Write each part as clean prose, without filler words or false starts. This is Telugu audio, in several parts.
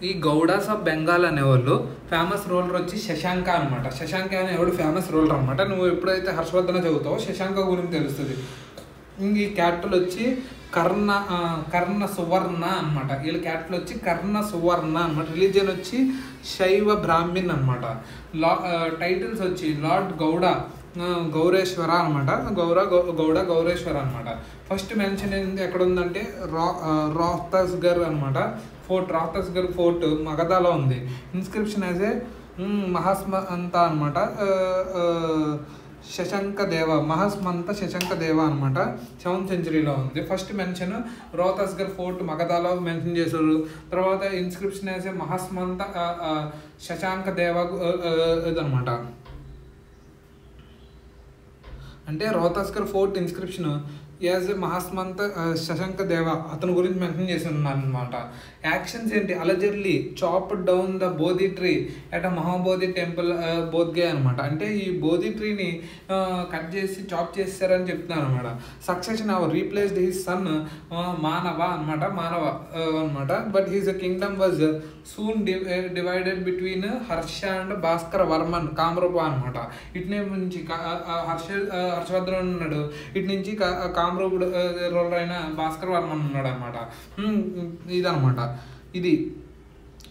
ఈ గౌడాస్ ఆఫ్ బెంగాల్ అనేవాళ్ళు ఫేమస్ రూలర్ వచ్చి శశాంక అనమాట. శశాంక అనేవాడు ఫేమస్ రూలర్ అనమాట. నువ్వు ఎప్పుడైతే హర్షవర్ధన చదువుతావో శశాంక గురించి తెలుస్తుంది. ఈ క్యాపిటల్ వచ్చి కర్ణ సువర్ణ అనమాట. వీళ్ళ క్యాపిటల్ వచ్చి కర్ణ సువర్ణ అనమాట. రిలీజియన్ వచ్చి శైవ బ్రాహ్మిన్ అనమాట. టైటిల్స్ వచ్చి లార్డ్ గౌరేశ్వర అనమాట. గౌరేశ్వర అనమాట. ఫస్ట్ మెన్షన్ ఏంది ఎక్కడ ఉందంటే రోహ్తస్గర్ అనమాట. రోహ్తస్గర్ ఫోర్ట్ మగధాలో ఉంది. ఇన్స్క్రిప్షన్ యాజ్ ఏ మహాస్మంత అనమాట. మహాస్మంత శశంక దేవ అనమాట. 7th centuryలో ఉంది. ఫస్ట్ మెన్షన్ రోహ్తస్గర్ ఫోర్ట్ మగధాలో మెన్షన్ చేశారు. తర్వాత inscription as a Mahasamanta Shashanka Deva ఇదనమాట. అంటే Rohtasgarh fort inscription as a Mahasamanta Shashanka Deva అతని గురించి మెన్షన్ చేసి ఉన్నారు అనమాట. యాక్షన్స్ ఏంటి? Allegedly chop down the Bodhi tree at Mahabodhi temple Bodhgaya అనమాట. అంటే ఈ బోధి ట్రీని కట్ చేసి చాప్ చేస్తారని చెప్తున్నారు అనమాట. Succession replaced his son Manava అనమాట. But his kingdom was soon divided between Harsha and Bhaskara Varman Kamarupa అనమాట. ఇటు నుంచి హర్షవర్ధన్ ఉన్నాడు, ఇటు నుంచి కామ్రూపుడు రూలర్ అయిన భాస్కర్ వర్మన్ ఉన్నాడు అనమాట. ఇదనమాట. ఇది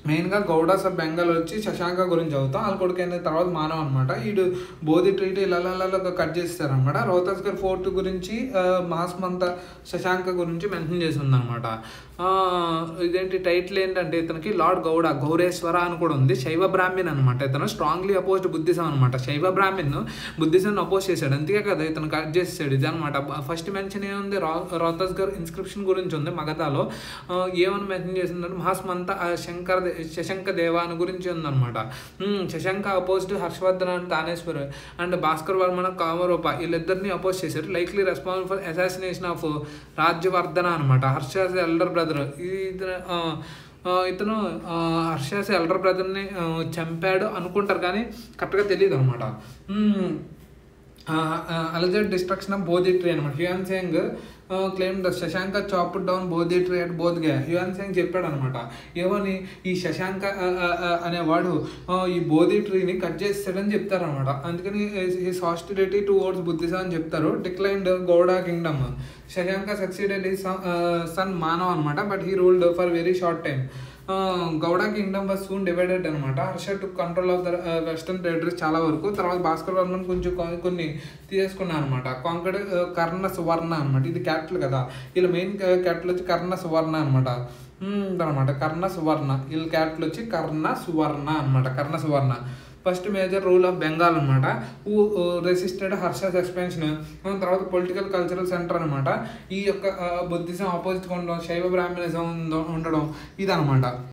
మెయిన్గా గౌడాస్ ఆఫ్ బెంగాల్ వచ్చి శశాంక గురించి చదువుతాం. వాళ్ళ కొడుకు అయిన తర్వాత మానవ్ అనమాట. వీడు బోధి ట్రీట్ ఇలా కట్ చేస్తారనమాట. రోహ్తస్గర్ ఫోర్ట్ గురించి మహాస్మంత శశాంక గురించి మెన్షన్ చేసి ఉందనమాట. ఇదేంటి టైటిల్ ఏంటంటే ఇతనికి లార్డ్ గౌరేశ్వర అని కూడా ఉంది. శైవ బ్రాహ్మిన్ అనమాట. ఇతను స్ట్రాంగ్లీ అపోజ్డ్ బుద్ధిజం అనమాట. శైవ బ్రాహ్మిన్ బుద్ధిజం అపోజ్ చేశాడు. అంతే కదా ఇతను కట్ చేసాడు. ఇది అనమాట. ఫస్ట్ మెన్షన్ ఏముంది? రోహ్తస్గర్ ఇన్స్క్రిప్షన్ గురించి ఉంది మగధాలో. ఏమని మెన్షన్ చేసిందంటే మహాస్మంత శశంక దేవాని గురించి ఉందన్నమాట. Shashanka opposed Harshavardhan and Thaneshwar and Bhaskar Varman Kamarupa వీళ్ళిద్దరిని అపోజ్ చేశారు. Likely responsible for assassination of Rajyavardhana అనమాట. Harsha's elder brother. ఇతను హర్షస్ ఎల్డర్ బ్రదర్ని చంపాడు అనుకుంటారు కానీ కరెక్ట్గా తెలియదు అనమాట. Alleged destruction of Bodhi tree అనమాట. Hiuen Tsang claim the Shashanka chopped down Bodhi tree at Bodhgaya. Hiuen Tsang చెప్పాడు అనమాట. ఏమని? ఈ శశాంక అనేవాడు ఈ బోధి ట్రీని కట్ చేస్తాడని చెప్తారు అనమాట. అందుకని హిస్ హాస్టిలిటీ టువర్డ్స్ బుద్ధిజం అని చెప్తారు. Declined Gauda kingdom. Shashanka succeeded his son Manav అనమాట. But he ruled for very short time. Gauda kingdom was soon divided అనమాట. Harsha to control of the western territories చాలా వరకు. తర్వాత భాస్కర్ వర్మన్ కొన్ని తీసుకున్నాను అనమాట. కాంకర్డ్ కర్ణ సువర్ణ అనమాట. ఇది క్యాపిటల్ కదా. వీళ్ళ మెయిన్ క్యాపిటల్ వచ్చి కర్ణ సువర్ణ అనమాట. కర్ణ సువర్ణ. వీళ్ళ క్యాపిటల్ వచ్చి కర్ణ సువర్ణ అనమాట. Karna Suvarna. First major rule of Bengal అనమాట. Who resisted Harsha's expansion. తర్వాత పొలిటికల్ కల్చరల్ సెంటర్ అనమాట. ఈ యొక్క బుద్ధిజం ఆపోజిట్గా ఉండడం, శైవ బ్రాహ్మణిజం ఉండడం ఇదనమాట.